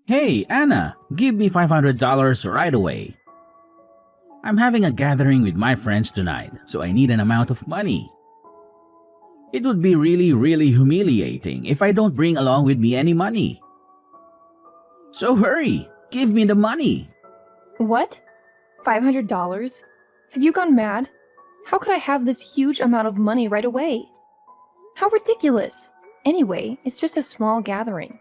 Hey, Anna, give me $500 right away. I'm having a gathering with my friends tonight, so I need an amount of money. It would be really humiliating if I don't bring along with me any money. So hurry, give me the money. What? $500? Have you gone mad? How could I have this huge amount of money right away? How ridiculous! Anyway, it's just a small gathering.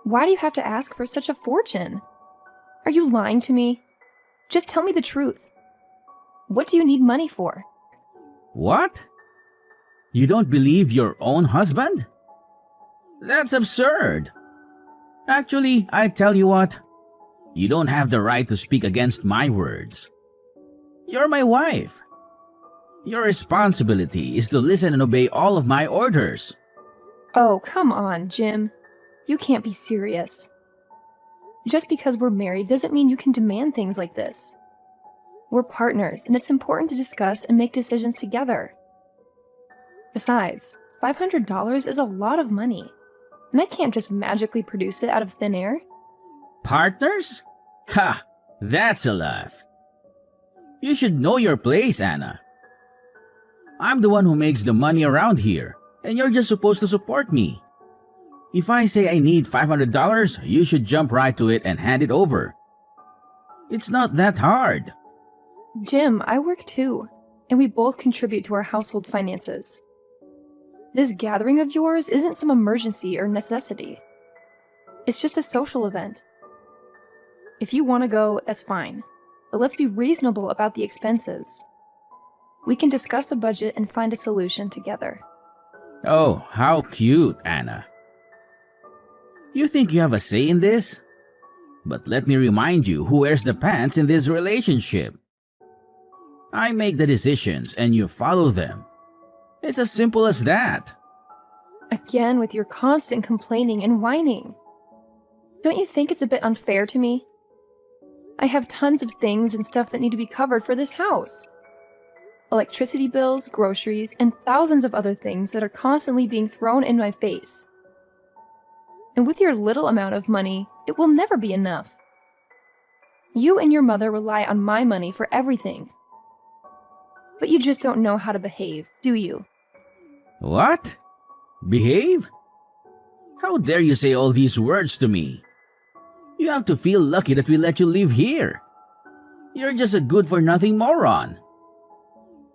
Why do you have to ask for such a fortune? Are you lying to me? Just tell me the truth. What do you need money for? What? You don't believe your own husband? That's absurd. Actually, I tell you what, you don't have the right to speak against my words. You're my wife. Your responsibility is to listen and obey all of my orders. Oh, come on, Jim. You can't be serious. Just because we're married doesn't mean you can demand things like this. We're partners, and it's important to discuss and make decisions together. Besides, $500 is a lot of money, and I can't just magically produce it out of thin air. Partners? Ha! That's a laugh. You should know your place, Anna. I'm the one who makes the money around here, and you're just supposed to support me. If I say I need $500, you should jump right to it and hand it over. It's not that hard. Jim, I work too, and we both contribute to our household finances. This gathering of yours isn't some emergency or necessity. It's just a social event. If you want to go, that's fine, but let's be reasonable about the expenses. We can discuss a budget and find a solution together. Oh, how cute, Anna. You think you have a say in this? But let me remind you who wears the pants in this relationship. I make the decisions and you follow them. It's as simple as that. Again with your constant complaining and whining. Don't you think it's a bit unfair to me? I have tons of things and stuff that need to be covered for this house. Electricity bills, groceries, and thousands of other things that are constantly being thrown in my face. And with your little amount of money, it will never be enough. You and your mother rely on my money for everything. But you just don't know how to behave, do you? What? Behave? How dare you say all these words to me? You have to feel lucky that we let you live here. You're just a good-for-nothing moron.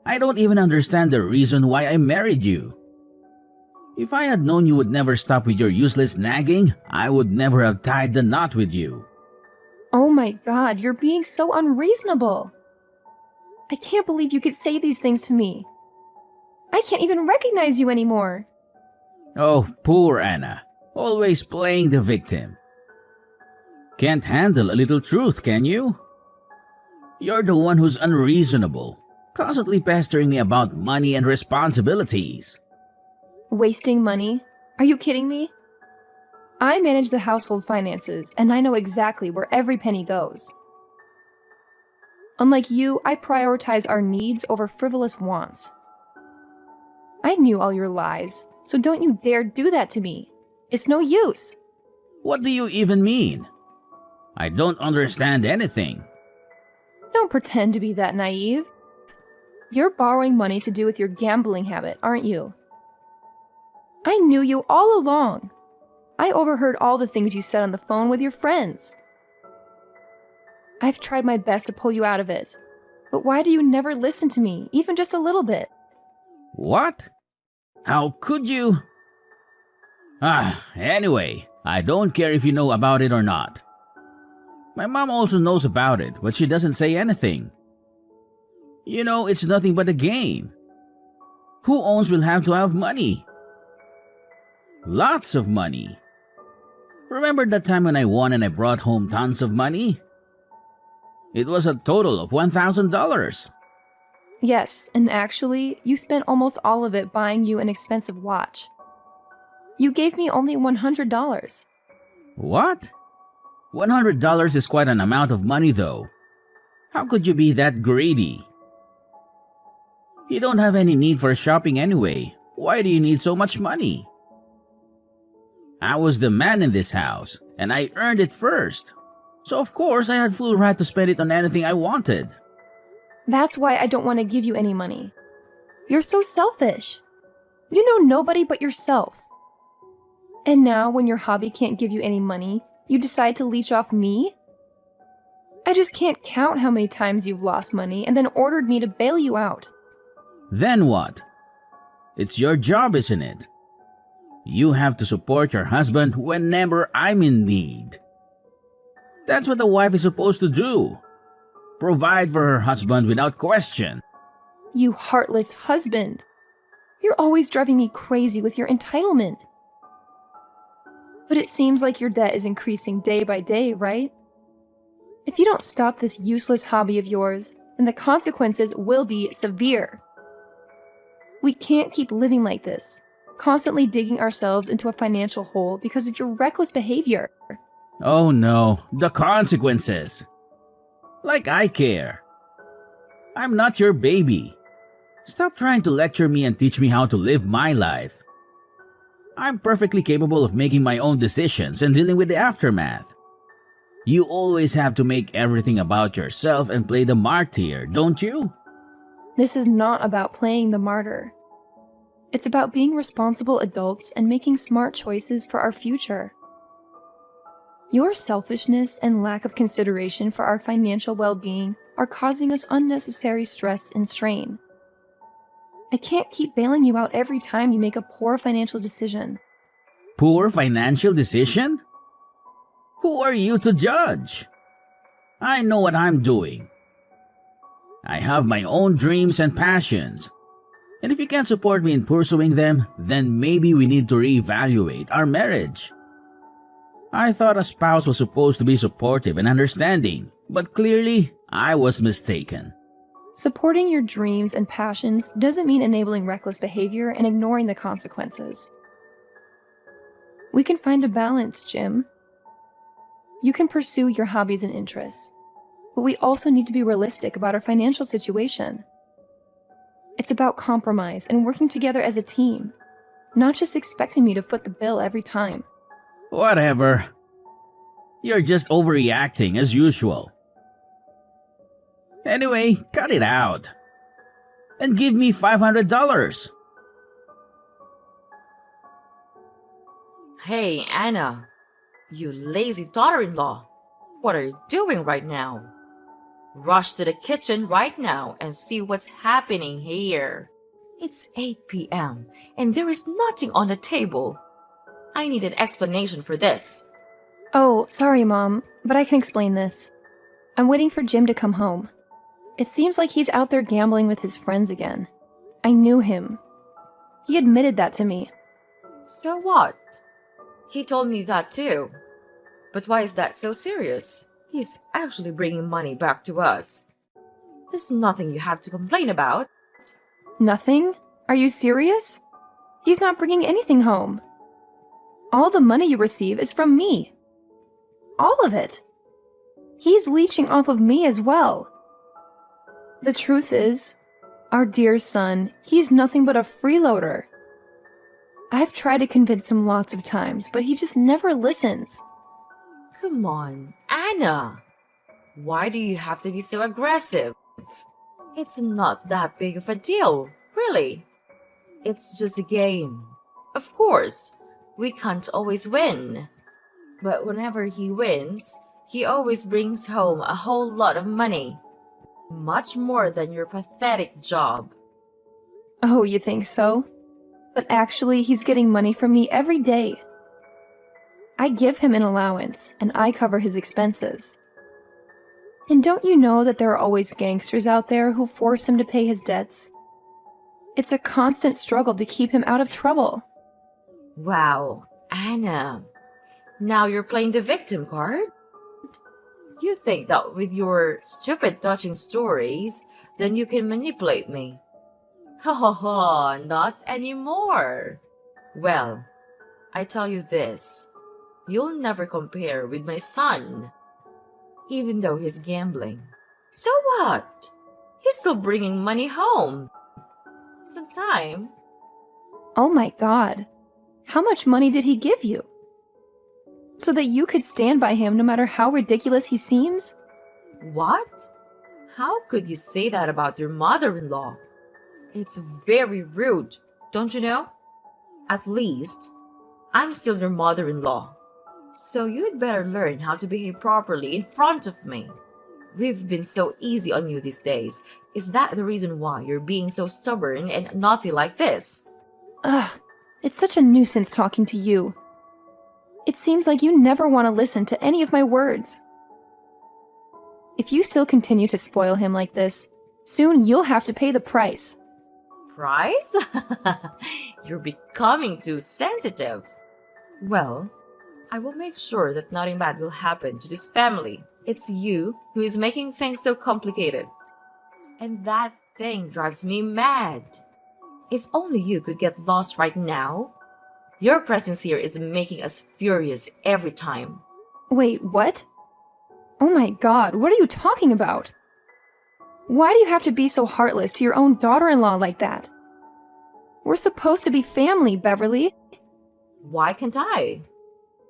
I don't even understand the reason why I married you. If I had known you would never stop with your useless nagging, I would never have tied the knot with you. Oh my God, you're being so unreasonable. I can't believe you could say these things to me. I can't even recognize you anymore. Oh, poor Anna, always playing the victim. Can't handle a little truth, can you? You're the one who's unreasonable, constantly pestering me about money and responsibilities. Wasting money? Are you kidding me? I manage the household finances, and I know exactly where every penny goes. Unlike you, I prioritize our needs over frivolous wants. I knew all your lies, so don't you dare do that to me. It's no use. What do you even mean? I don't understand anything. Don't pretend to be that naive. You're borrowing money to do with your gambling habit, aren't you? I knew you all along. I overheard all the things you said on the phone with your friends. I've tried my best to pull you out of it. But why do you never listen to me, even just a little bit? What? How could you? Anyway, I don't care if you know about it or not. My mom also knows about it, but she doesn't say anything. You know, it's nothing but a game. Who owns will have to have money. Lots of money. Remember that time when I won and I brought home tons of money? It was a total of $1,000. Yes, and actually, you spent almost all of it buying you an expensive watch. You gave me only $100. What? $100 is quite an amount of money though. How could you be that greedy? You don't have any need for shopping anyway. Why do you need so much money? I was the man in this house, and I earned it first. So of course I had full right to spend it on anything I wanted. That's why I don't want to give you any money. You're so selfish. You know nobody but yourself. And now, when your hobby can't give you any money, you decide to leech off me? I just can't count how many times you've lost money and then ordered me to bail you out. Then what? It's your job, isn't it? You have to support your husband whenever I'm in need. That's what a wife is supposed to do. Provide for her husband without question. You heartless husband. You're always driving me crazy with your entitlement. But it seems like your debt is increasing day by day, right? If you don't stop this useless hobby of yours, then the consequences will be severe. We can't keep living like this, constantly digging ourselves into a financial hole because of your reckless behavior. Oh no, the consequences. Like I care. I'm not your baby. Stop trying to lecture me and teach me how to live my life. I'm perfectly capable of making my own decisions and dealing with the aftermath. You always have to make everything about yourself and play the martyr, don't you? This is not about playing the martyr. It's about being responsible adults and making smart choices for our future. Your selfishness and lack of consideration for our financial well-being are causing us unnecessary stress and strain. I can't keep bailing you out every time you make a poor financial decision. Poor financial decision? Who are you to judge? I know what I'm doing. I have my own dreams and passions. And if you can't support me in pursuing them, then maybe we need to reevaluate our marriage. I thought a spouse was supposed to be supportive and understanding, but clearly I was mistaken. Supporting your dreams and passions doesn't mean enabling reckless behavior and ignoring the consequences. We can find a balance, Jim. You can pursue your hobbies and interests, but we also need to be realistic about our financial situation. It's about compromise and working together as a team, not just expecting me to foot the bill every time. Whatever. You're just overreacting as usual. Anyway, cut it out. And give me $500. Hey, Anna, you lazy daughter-in-law. What are you doing right now? Rush to the kitchen right now and see what's happening here. It's 8 p.m. and there is nothing on the table. I need an explanation for this. Oh, sorry, Mom, but I can explain this. I'm waiting for Jim to come home. It seems like he's out there gambling with his friends again. I knew him. He admitted that to me. So what? He told me that too. But why is that so serious? He's actually bringing money back to us. There's nothing you have to complain about. Nothing? Are you serious? He's not bringing anything home. All the money you receive is from me. All of it. He's leeching off of me as well. The truth is, our dear son, he's nothing but a freeloader. I've tried to convince him lots of times, but he just never listens. Come on, Anna. Why do you have to be so aggressive? It's not that big of a deal, really. It's just a game. Of course, we can't always win. But whenever he wins, he always brings home a whole lot of money. Much more than your pathetic job. Oh, you think so? But actually, he's getting money from me every day. I give him an allowance, and I cover his expenses. And don't you know that there are always gangsters out there who force him to pay his debts? It's a constant struggle to keep him out of trouble. Wow, Anna. Now you're playing the victim card? You think that with your stupid touching stories, then you can manipulate me. Ha ha ha, not anymore. Well, I tell you this, you'll never compare with my son. Even though he's gambling. So what? He's still bringing money home. Sometime. Oh my God. How much money did he give you? So that you could stand by him no matter how ridiculous he seems? What? How could you say that about your mother-in-law? It's very rude, don't you know? At least, I'm still your mother-in-law. So you'd better learn how to behave properly in front of me. We've been so easy on you these days. Is that the reason why you're being so stubborn and naughty like this? Ugh, it's such a nuisance talking to you. It seems like you never want to listen to any of my words. If you still continue to spoil him like this, soon you'll have to pay the price. Price? You're becoming too sensitive. Well, I will make sure that nothing bad will happen to this family. It's you who is making things so complicated. And that thing drives me mad. If only you could get lost right now. Your presence here is making us furious every time. Wait, what? Oh my god, what are you talking about? Why do you have to be so heartless to your own daughter-in-law like that? We're supposed to be family, Beverly. Why can't I?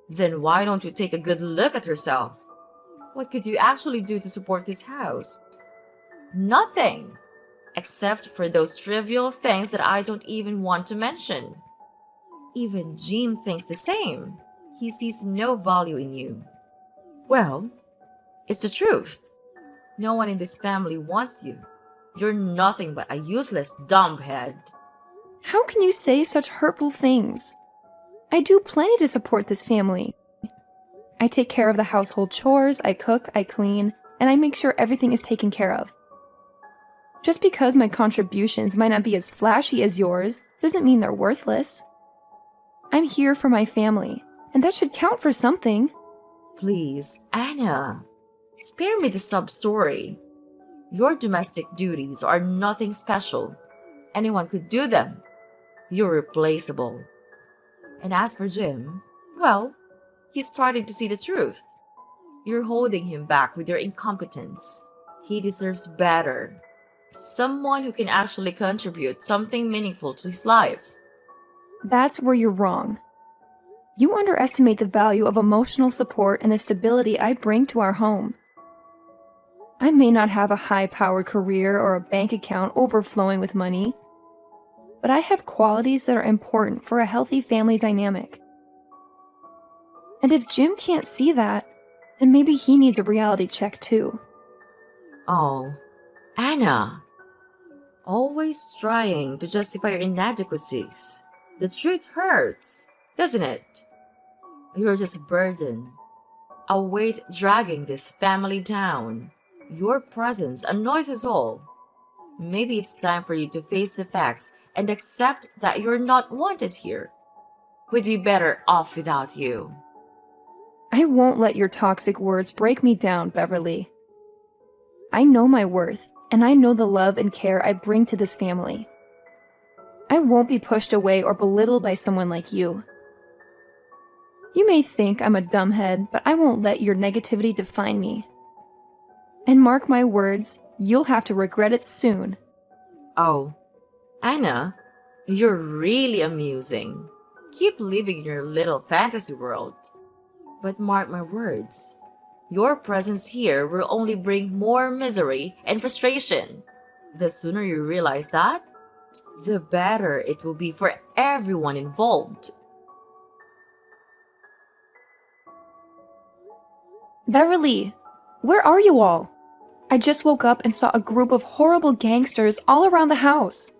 Then why don't you take a good look at yourself? What could you actually do to support this house? Nothing, except for those trivial things that I don't even want to mention. Even Jim thinks the same. He sees no value in you. Well, it's the truth. No one in this family wants you. You're nothing but a useless dumbhead. How can you say such hurtful things? I do plenty to support this family. I take care of the household chores, I cook, I clean, and I make sure everything is taken care of. Just because my contributions might not be as flashy as yours doesn't mean they're worthless. I'm here for my family, and that should count for something. Please, Anna, spare me the sub-story. Your domestic duties are nothing special. Anyone could do them. You're replaceable. And as for Jim, well, he's starting to see the truth. You're holding him back with your incompetence. He deserves better. Someone who can actually contribute something meaningful to his life. That's where you're wrong. You underestimate the value of emotional support and the stability I bring to our home. I may not have a high-powered career or a bank account overflowing with money, but I have qualities that are important for a healthy family dynamic. And if Jim can't see that, then maybe he needs a reality check too. Oh, Anna. Always trying to justify your inadequacies. The truth hurts, doesn't it? You're just a burden. A weight dragging this family down. Your presence annoys us all. Maybe it's time for you to face the facts and accept that you're not wanted here. We'd be better off without you. I won't let your toxic words break me down, Beverly. I know my worth, and I know the love and care I bring to this family. I won't be pushed away or belittled by someone like you. You may think I'm a dumbhead, but I won't let your negativity define me. And mark my words, you'll have to regret it soon. Oh, Anna, you're really amusing. Keep living in your little fantasy world. But mark my words, your presence here will only bring more misery and frustration. The sooner you realize that, the better it will be for everyone involved. Beverly, where are you all? I just woke up and saw a group of horrible gangsters all around the house.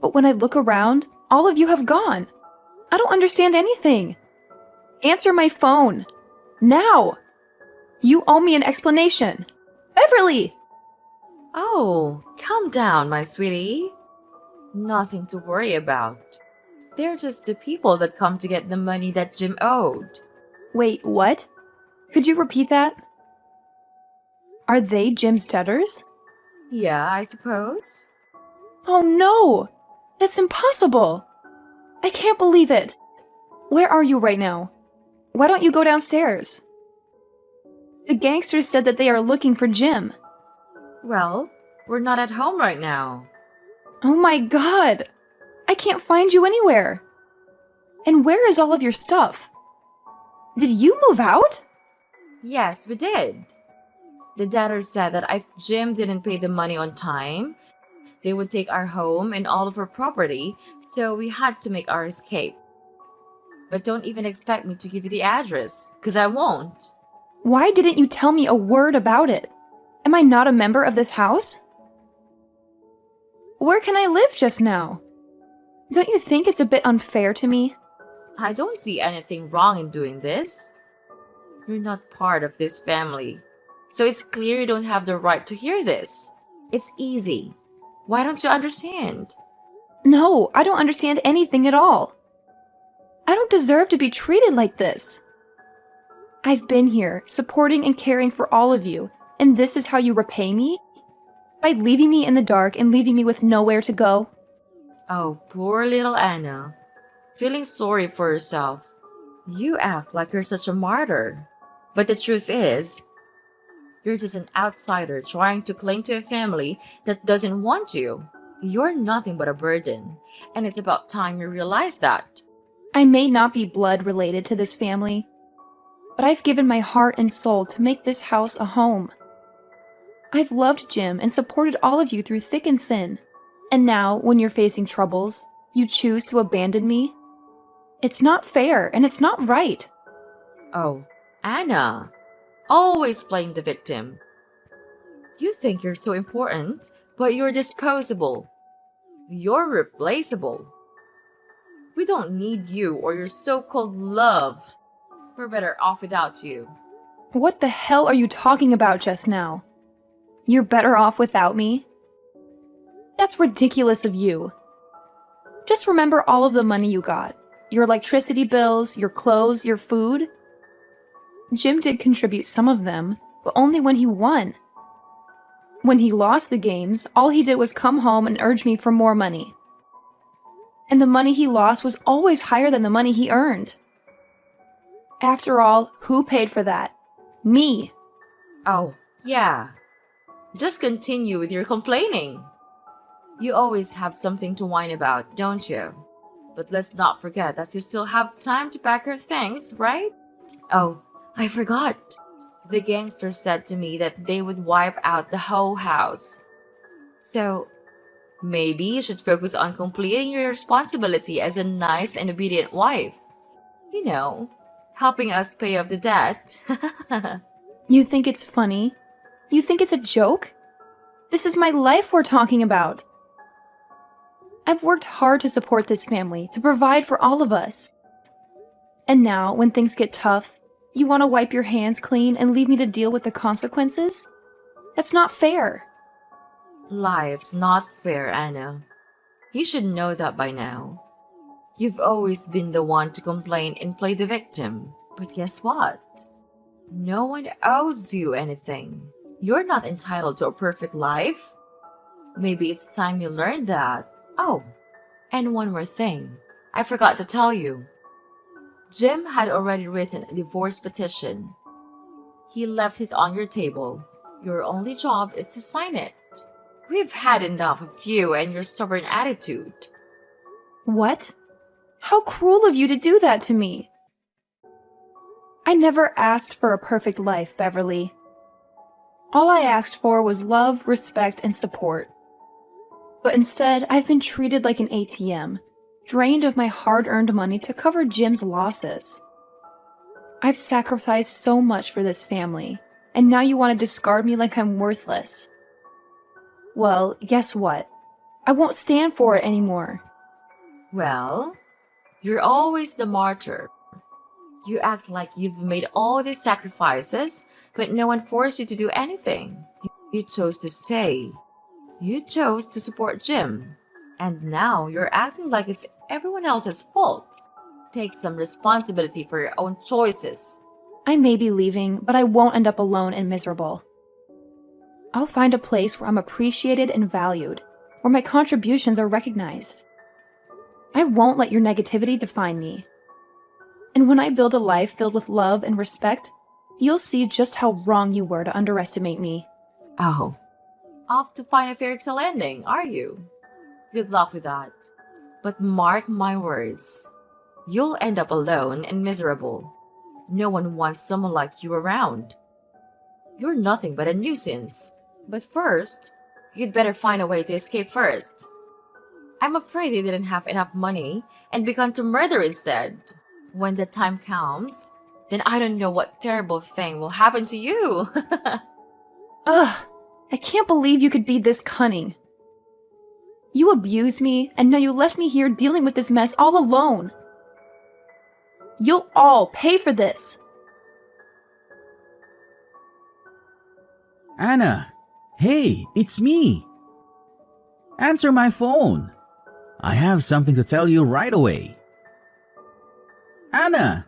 But when I look around, all of you have gone. I don't understand anything. Answer my phone. Now! You owe me an explanation. Beverly! Oh, calm down, my sweetie. Nothing to worry about. They're just the people that come to get the money that Jim owed. Wait, what? Could you repeat that? Are they Jim's debtors? Yeah, I suppose. Oh no! That's impossible! I can't believe it! Where are you right now? Why don't you go downstairs? The gangsters said that they are looking for Jim. Well, we're not at home right now. Oh my god! I can't find you anywhere! And where is all of your stuff? Did you move out? Yes, we did. The debtor said that if Jim didn't pay the money on time, they would take our home and all of our property, so we had to make our escape. But don't even expect me to give you the address, because I won't. Why didn't you tell me a word about it? Am I not a member of this house? Where can I live just now? Don't you think it's a bit unfair to me? I don't see anything wrong in doing this. You're not part of this family, so it's clear you don't have the right to hear this. It's easy. Why don't you understand? No, I don't understand anything at all. I don't deserve to be treated like this. I've been here, supporting and caring for all of you, and this is how you repay me? By leaving me in the dark and leaving me with nowhere to go? Oh, poor little Anna. Feeling sorry for yourself. You act like you're such a martyr. But the truth is, you're just an outsider trying to cling to a family that doesn't want you. You're nothing but a burden, and it's about time you realize that. I may not be blood related to this family, but I've given my heart and soul to make this house a home. I've loved Jim and supported all of you through thick and thin, and now, when you're facing troubles, you choose to abandon me? It's not fair, and it's not right. Oh, Anna. Always playing the victim. You think you're so important, but you're disposable. You're replaceable. We don't need you or your so-called love. We're better off without you. What the hell are you talking about just now? You're better off without me? That's ridiculous of you. Just remember all of the money you got. Your electricity bills, your clothes, your food. Jim did contribute some of them, but only when he won. When he lost the games, all he did was come home and urge me for more money. And the money he lost was always higher than the money he earned. After all, who paid for that? Me. Oh, yeah. Just continue with your complaining. You always have something to whine about, don't you? But let's not forget that you still have time to pack your things, right? Oh, I forgot. The gangsters said to me that they would wipe out the whole house. So, maybe you should focus on completing your responsibility as a nice and obedient wife. You know, helping us pay off the debt. You think it's funny? You think it's a joke? This is my life we're talking about. I've worked hard to support this family, to provide for all of us. And now, when things get tough, you want to wipe your hands clean and leave me to deal with the consequences? That's not fair. Life's not fair, Anna. You should know that by now. You've always been the one to complain and play the victim. But guess what? No one owes you anything. You're not entitled to a perfect life. Maybe it's time you learned that. Oh, and one more thing. I forgot to tell you. Jim had already written a divorce petition. He left it on your table. Your only job is to sign it. We've had enough of you and your stubborn attitude. What? How cruel of you to do that to me. I never asked for a perfect life, Beverly. All I asked for was love, respect, and support. But instead, I've been treated like an ATM, drained of my hard-earned money to cover Jim's losses. I've sacrificed so much for this family, and now you want to discard me like I'm worthless. Well, guess what? I won't stand for it anymore. Well, you're always the martyr. You act like you've made all these sacrifices, but no one forced you to do anything. You chose to stay. You chose to support Jim. And now you're acting like it's everyone else's fault. Take some responsibility for your own choices. I may be leaving, but I won't end up alone and miserable. I'll find a place where I'm appreciated and valued, where my contributions are recognized. I won't let your negativity define me. And when I build a life filled with love and respect, you'll see just how wrong you were to underestimate me. Oh, off to find a fairy tale ending, are you? Good luck with that. But mark my words, you'll end up alone and miserable. No one wants someone like you around. You're nothing but a nuisance. But first, you'd better find a way to escape first. I'm afraid you didn't have enough money and begun to murder instead. When the time comes, then I don't know what terrible thing will happen to you. Ugh, I can't believe you could be this cunning. You abused me, and now you left me here dealing with this mess all alone. You'll all pay for this. Anna, hey, it's me. Answer my phone. I have something to tell you right away. Anna!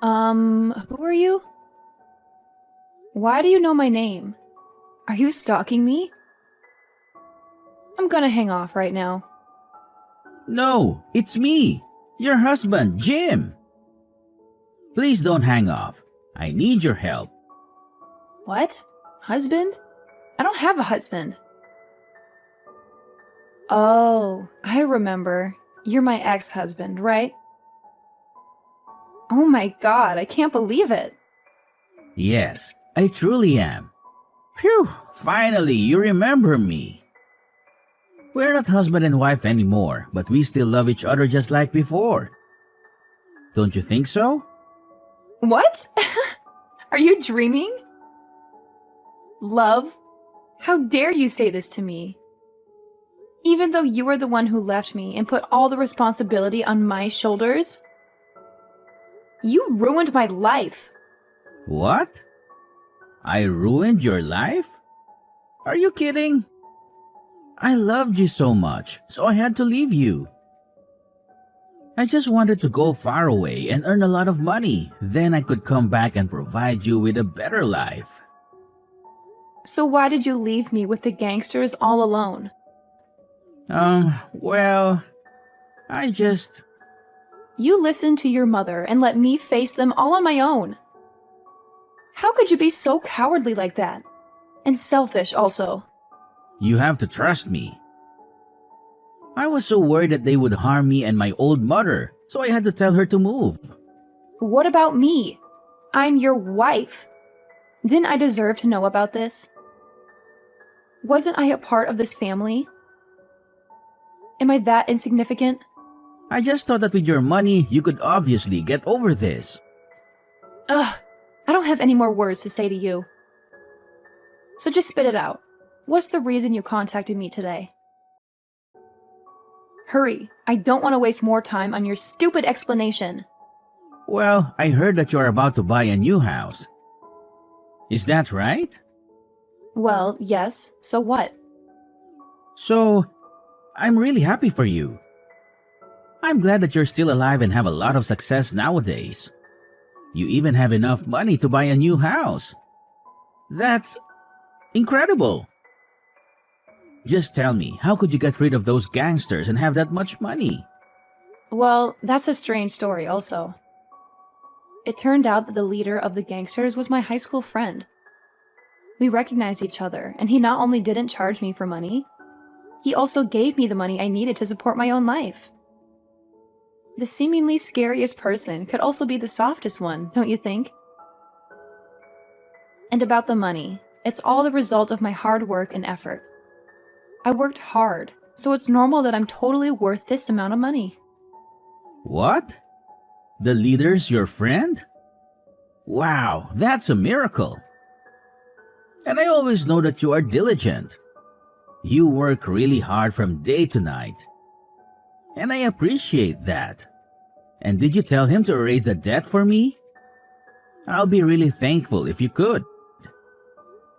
Who are you? Why do you know my name? Are you stalking me? I'm gonna hang off right now. No, it's me, your husband, Jim. Please don't hang off. I need your help. What? Husband? I don't have a husband. Oh, I remember. You're my ex-husband, right? Oh my god, I can't believe it. Yes, I truly am. Phew, finally you remember me. We're not husband and wife anymore, but we still love each other just like before. Don't you think so? What? Are you dreaming? Love? How dare you say this to me? Even though you were the one who left me and put all the responsibility on my shoulders? You ruined my life. What? I ruined your life? Are you kidding? I loved you so much, so I had to leave you. I just wanted to go far away and earn a lot of money. Then I could come back and provide you with a better life. So why did you leave me with the gangsters all alone? Well, I just... You listened to your mother and let me face them all on my own. How could you be so cowardly like that? And selfish also. You have to trust me. I was so worried that they would harm me and my old mother, so I had to tell her to move. What about me? I'm your wife. Didn't I deserve to know about this? Wasn't I a part of this family? Am I that insignificant? I just thought that with your money, you could obviously get over this. Ugh, I don't have any more words to say to you. So just spit it out. What's the reason you contacted me today? Hurry, I don't want to waste more time on your stupid explanation. Well, I heard that you're about to buy a new house. Is that right? Well, yes, so what? So, I'm really happy for you. I'm glad that you're still alive and have a lot of success nowadays. You even have enough money to buy a new house. That's incredible. Just tell me, how could you get rid of those gangsters and have that much money? Well, that's a strange story also. It turned out that the leader of the gangsters was my high school friend. We recognized each other, and he not only didn't charge me for money, he also gave me the money I needed to support my own life. The seemingly scariest person could also be the softest one, don't you think? And about the money, it's all the result of my hard work and effort. I worked hard, so it's normal that I'm totally worth this amount of money. What? The leader's your friend? Wow, that's a miracle. And I always know that you are diligent. You work really hard from day to night. And I appreciate that. And did you tell him to erase the debt for me? I'll be really thankful if you could.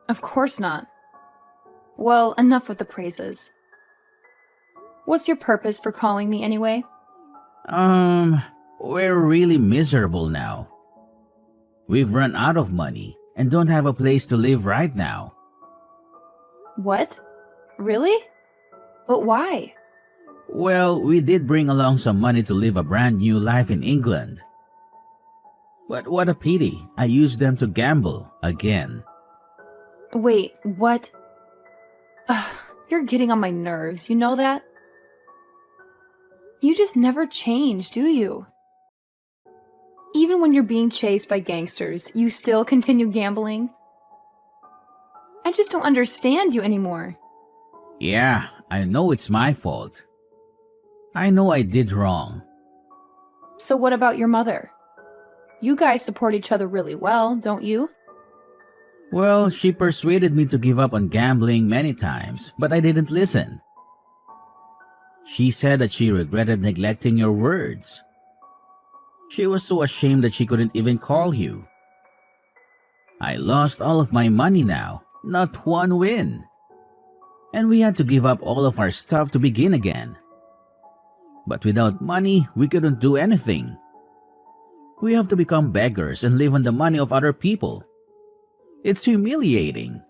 Of course not. Well, enough with the praises. What's your purpose for calling me anyway? We're really miserable now. We've run out of money and don't have a place to live right now. What? Really? But why? Well, we did bring along some money to live a brand new life in England. But what a pity, I used them to gamble again. Wait, what? Ugh, you're getting on my nerves, you know that? You just never change, do you? Even when you're being chased by gangsters, you still continue gambling? I just don't understand you anymore. Yeah, I know it's my fault. I know I did wrong. So what about your mother? You guys support each other really well, don't you? Well, she persuaded me to give up on gambling many times, but I didn't listen. She said that she regretted neglecting your words. She was so ashamed that she couldn't even call you. I lost all of my money now, not one win. And we had to give up all of our stuff to begin again. But without money, we couldn't do anything. We have to become beggars and live on the money of other people. It's humiliating.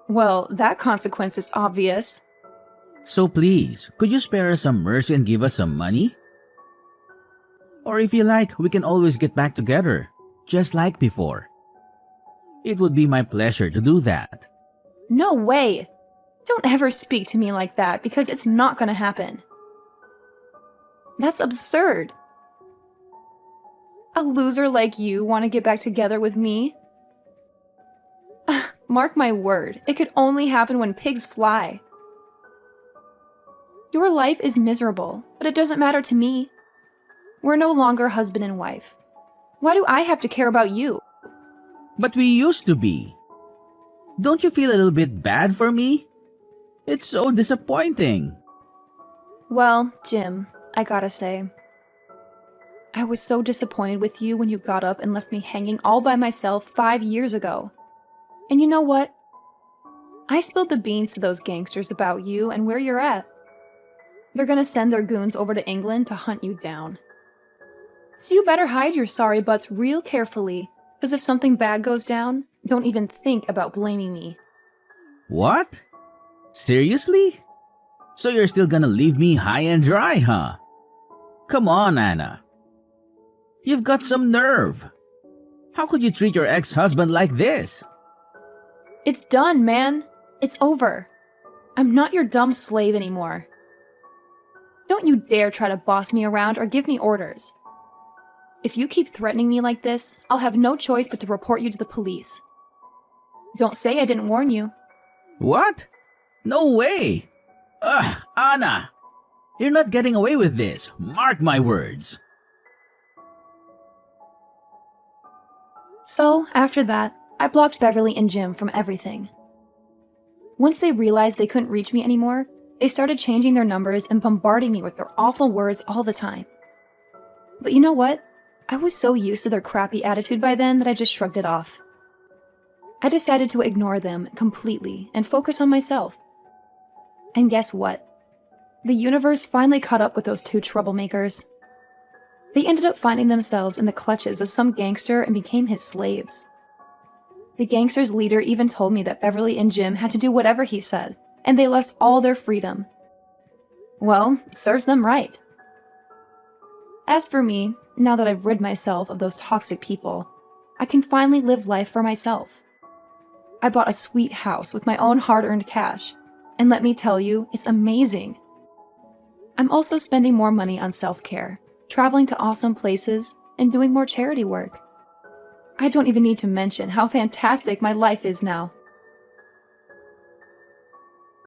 Well, that consequence is obvious. So please, could you spare us some mercy and give us some money? Or if you like, we can always get back together, just like before. It would be my pleasure to do that. No way! Don't ever speak to me like that because it's not gonna happen. That's absurd. A loser like you want to get back together with me? Mark my word, it could only happen when pigs fly. Your life is miserable, but it doesn't matter to me. We're no longer husband and wife. Why do I have to care about you? But we used to be. Don't you feel a little bit bad for me? It's so disappointing. Well, Jim, I gotta say, I was so disappointed with you when you got up and left me hanging all by myself 5 years ago. And you know what? I spilled the beans to those gangsters about you and where you're at. They're gonna send their goons over to England to hunt you down. So you better hide your sorry butts real carefully, because if something bad goes down, don't even think about blaming me. What? Seriously? So you're still gonna leave me high and dry, huh? Come on, Anna. You've got some nerve. How could you treat your ex-husband like this? It's done, man. It's over. I'm not your dumb slave anymore. Don't you dare try to boss me around or give me orders. If you keep threatening me like this, I'll have no choice but to report you to the police. Don't say I didn't warn you. What? No way! Ugh, Anna! You're not getting away with this. Mark my words. So, after that, I blocked Beverly and Jim from everything. Once they realized they couldn't reach me anymore, they started changing their numbers and bombarding me with their awful words all the time. But you know what? I was so used to their crappy attitude by then that I just shrugged it off. I decided to ignore them completely and focus on myself. And guess what? The universe finally caught up with those two troublemakers. They ended up finding themselves in the clutches of some gangster and became his slaves. The gangster's leader even told me that Beverly and Jim had to do whatever he said, and they lost all their freedom. Well, it serves them right. As for me, now that I've rid myself of those toxic people, I can finally live life for myself. I bought a sweet house with my own hard-earned cash, and let me tell you, it's amazing. I'm also spending more money on self-care, traveling to awesome places, and doing more charity work. I don't even need to mention how fantastic my life is now.